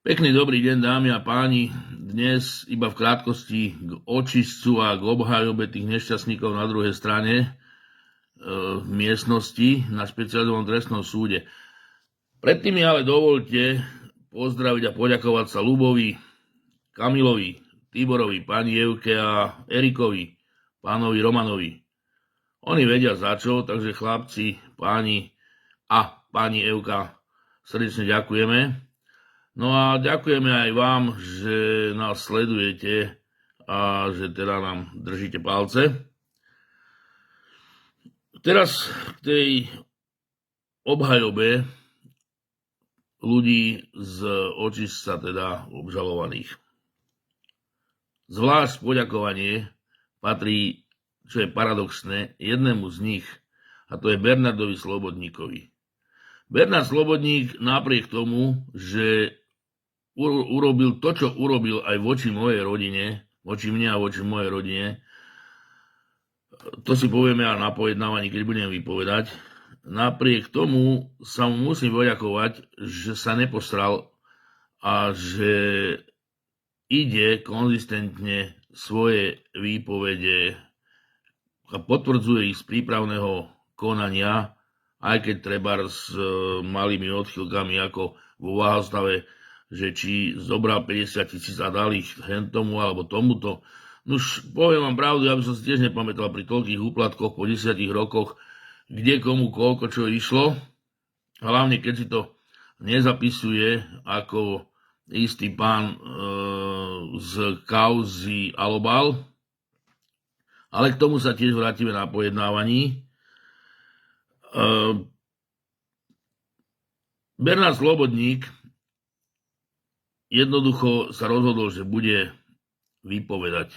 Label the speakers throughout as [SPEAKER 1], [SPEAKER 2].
[SPEAKER 1] Pekný dobrý deň, dámy a páni. Dnes iba v krátkosti k očistcu a k obhajobe tých nešťastníkov na druhej strane v miestnosti na špecializovanom trestnom súde. Predtým mi ale dovolte pozdraviť a poďakovať sa Ľubovi, Kamilovi, Tiborovi, pani Evke a Erikovi, pánovi Romanovi. Oni vedia za čo, takže chlapci, páni a pani Evka, srdečne ďakujeme. No a ďakujeme aj vám, že nás sledujete a že teda nám držíte palce. Teraz k tej obhajobe ľudí z očistca, teda obžalovaných. Zvlášť poďakovanie patrí, čo je paradoxné, jednému z nich, a to je Bernardovi Slobodníkovi. Bernard Slobodník napriek tomu, že urobil to, čo urobil aj voči mojej rodine, voči mne a voči mojej rodine, to si povieme aj na pojednávaní, keď budem vypovedať. Napriek tomu sa mu musím poďakovať, že sa nepostral a že ide konzistentne svoje výpovede a potvrdzuje ich z prípravného konania, aj keď treba s malými odchýlkami ako vo Váhostave, že či zobral 50 000 a dal ich hentomu alebo tomuto. Nuž, poviem vám pravdu, ja by som si tiež nepamätal pri toľkých úplatkoch po 10 rokoch, kde komu koľko čo išlo. Hlavne, keď si to nezapisuje ako istý pán z kauzy Alobal. Ale k tomu sa tiež vrátime na pojednávaní. Bernard Slobodník jednoducho sa rozhodol, že bude vypovedať.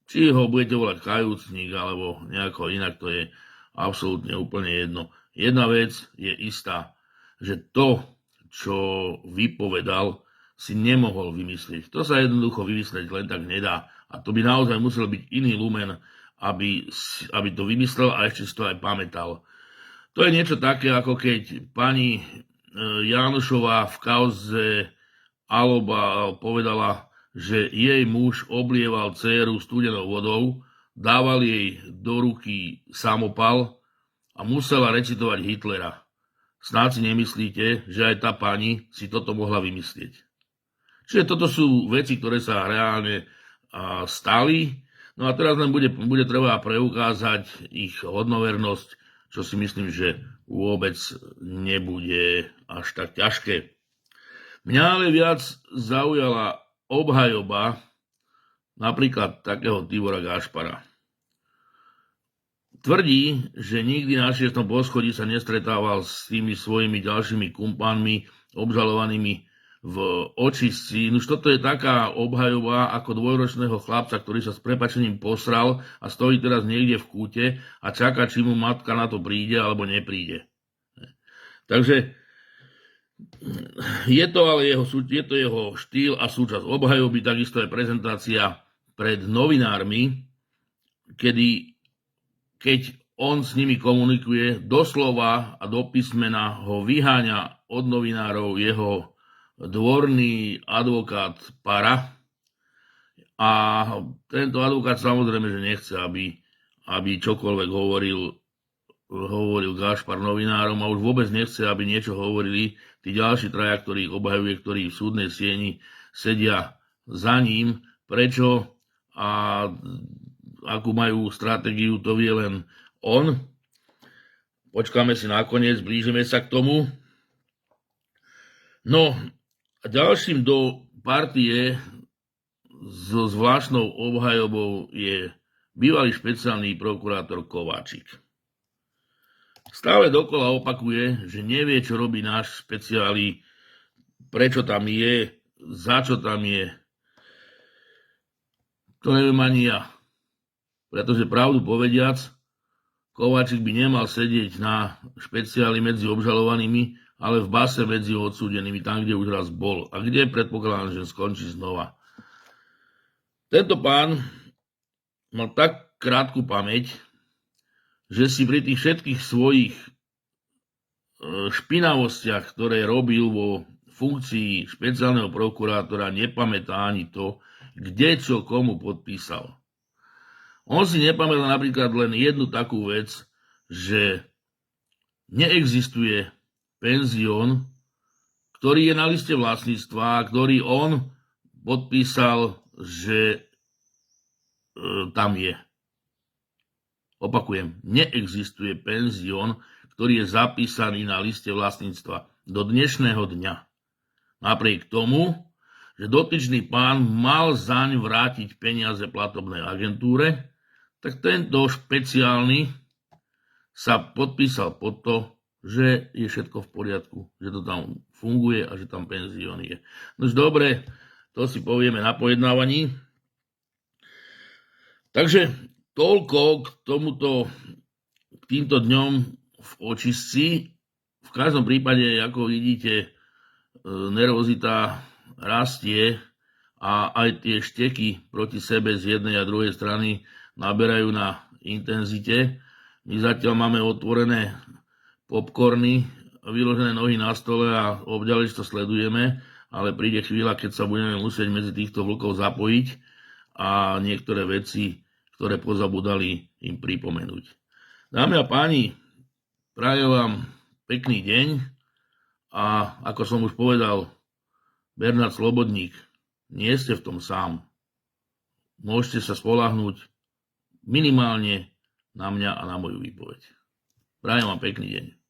[SPEAKER 1] Či ho budete volať kajúcnik, alebo nejako inak, to je absolútne úplne jedno. Jedna vec je istá, že to, čo vypovedal, si nemohol vymyslieť. To sa jednoducho vymyslieť len tak nedá. A to by naozaj musel byť iný lumen, aby to vymyslel a ešte si to aj pamätal. To je niečo také, ako keď pani Jánošová v kauze Alobal povedala, že jej muž oblieval dcéru studenou vodou, dával jej do ruky samopal a musela recitovať Hitlera. Snáď si nemyslíte, že aj tá pani si toto mohla vymyslieť. Čiže toto sú veci, ktoré sa reálne stali. No a teraz len bude treba preukázať ich hodnovernosť, čo si myslím, že vôbec nebude až tak ťažké. Mňa ale viac zaujala obhajoba napríklad takého Tibora Gašpara. Tvrdí, že nikdy na 6. poschodí sa nestretával s tými svojimi ďalšími kumpánmi obžalovanými v očistci. Nož toto je taká obhajoba ako dvojročného chlapca, ktorý sa s prepáčením posral a stojí teraz niekde v kúte a čaká, či mu matka na to príde alebo nepríde. Takže je to ale jeho štýl a súčasť obhajoby, takisto je prezentácia pred novinármi, keď on s nimi komunikuje, doslova a do písmena ho vyháňa od novinárov jeho dvorný advokát Para. A tento advokát samozrejme, že nechce, aby čokoľvek hovoril Gašpar novinárom a už vôbec nechce, aby niečo hovorili tí ďalší traja, ktorí ich obhajuje, ktorí v súdnej sieni sedia za ním. Prečo a akú majú stratégiu, to vie len on. Počkáme si nakoniec, blížime sa k tomu. No a ďalším do partie so zvláštnou obhajobou je bývalý špeciálny prokurátor Kováčik. Stále dokola opakuje, že nevie, čo robí náš špeciálny, prečo tam je, za čo tam je. To neviem ani ja. Pretože pravdu povediac, Kováčik by nemal sedieť na špeciáli medzi obžalovanými, ale v base medzi odsúdenými, tam, kde už raz bol. A kde predpokladám, že skončí znova. Tento pán mal tak krátku pamäť, že si pri tých všetkých svojich špinavostiach, ktoré robil vo funkcii špeciálneho prokurátora nepamätá ani to, kde čo komu podpísal. On si nepamätá napríklad len jednu takú vec, že neexistuje penzión, ktorý je na liste vlastníctva, ktorý on podpísal, že tam je. Opakujem, neexistuje penzión, ktorý je zapísaný na liste vlastníctva do dnešného dňa. Napriek tomu, že dotyčný pán mal zaň vrátiť peniaze platobnej agentúre, tak tento špeciálny sa podpísal pod to, že je všetko v poriadku, že to tam funguje a že tam penzión je. Nož dobre, to si povieme na pojednávaní. Takže toľko k týmto dňom v očistci. V každom prípade, ako vidíte, nervozita rastie a aj tie šteky proti sebe z jednej a druhej strany naberajú na intenzite. My zatiaľ máme otvorené popcorny, vyložené nohy na stole a obďaleč to sledujeme, ale príde chvíľa, keď sa budeme musieť medzi týchto vlkov zapojiť a niektoré veci, ktoré pozabudali, im pripomenúť. Dámy a páni, prajem vám pekný deň a ako som už povedal, Bernard Slobodník, nie ste v tom sám. Môžete sa spoľahnúť minimálne na mňa a na moju výpoveď. Prajem vám pekný deň.